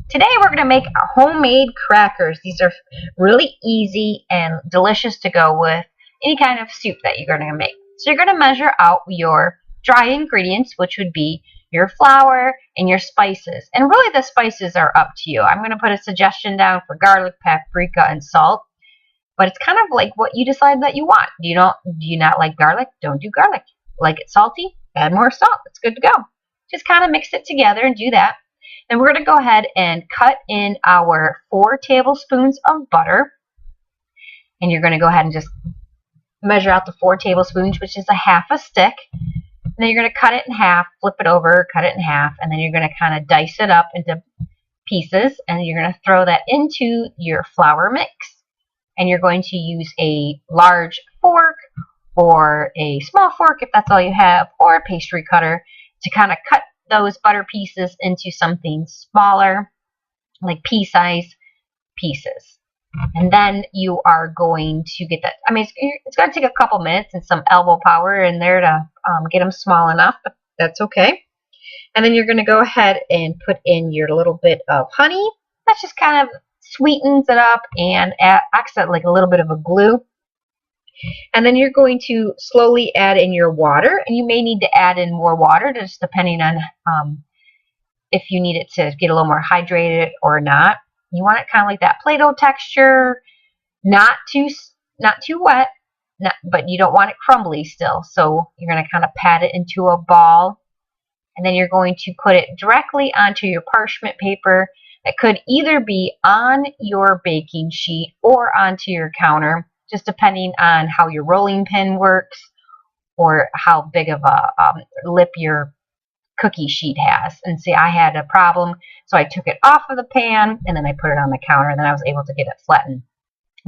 Today we're going to make homemade crackers. These are really easy and delicious to go with any kind of soup that you're going to make. So you're going to measure out your dry ingredients, which would be your flour and your spices. And really the spices are up to you. I'm going to put a suggestion down for garlic, paprika, and salt. But it's kind of like what you decide that you want. Do you not like garlic? Don't do garlic. Like it salty? Add more salt. It's good to go. Just kind of mix it together and do that. Then we're going to go ahead and cut in our 4 tablespoons of butter. And you're going to go ahead and just measure out the 4 tablespoons, which is a half a stick. And then you're going to cut it in half, flip it over, cut it in half, and then you're going to kind of dice it up into pieces. And you're going to throw that into your flour mix. And you're going to use a large fork or a small fork if that's all you have, or a pastry cutter to kind of cut those butter pieces into something smaller, like pea-size pieces. And then you are going to get that. I mean, it's going to take a couple minutes and some elbow power in there to get them small enough, but that's okay. And then you're going to go ahead and put in your little bit of honey. That just kind of sweetens it up and acts like a little bit of a glue. And then you're going to slowly add in your water, and you may need to add in more water just depending on if you need it to get a little more hydrated or not. You want it kind of like that Play-Doh texture, not too wet, but you don't want it crumbly still. So you're going to kind of pat it into a ball, and then you're going to put it directly onto your parchment paper. That could either be on your baking sheet or onto your counter, just depending on how your rolling pin works or how big of a lip your cookie sheet has. And see, I had a problem, so I took it off of the pan and then I put it on the counter, and then I was able to get it flattened.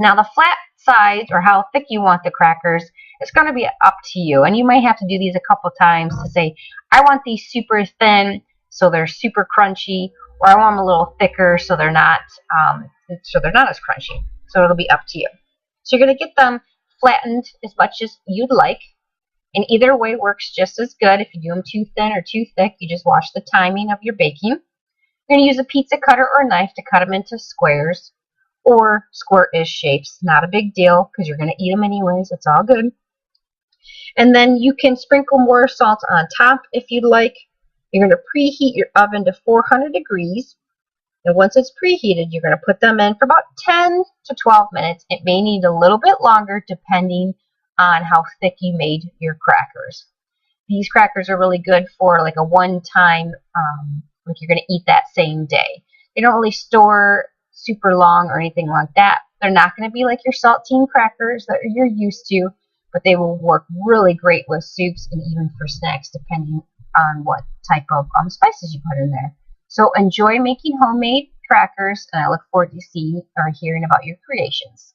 Now the flat sides, or how thick you want the crackers, it's going to be up to you. And you might have to do these a couple times to say, I want these super thin so they're super crunchy, or I want them a little thicker so they're not as crunchy. So it'll be up to you. So you're going to get them flattened as much as you'd like. And either way works just as good. If you do them too thin or too thick, you just watch the timing of your baking. You're going to use a pizza cutter or knife to cut them into squares or squirt-ish shapes. Not a big deal because you're going to eat them anyways. It's all good. And then you can sprinkle more salt on top if you'd like. You're going to preheat your oven to 400 degrees. And once it's preheated, you're going to put them in for about 10 to 12 minutes. It may need a little bit longer depending on how thick you made your crackers. These crackers are really good for like a one-time, like you're going to eat that same day. They don't really store super long or anything like that. They're not going to be like your saltine crackers that you're used to, but they will work really great with soups and even for snacks depending on what type of spices you put in there. So enjoy making homemade crackers, and I look forward to seeing or hearing about your creations.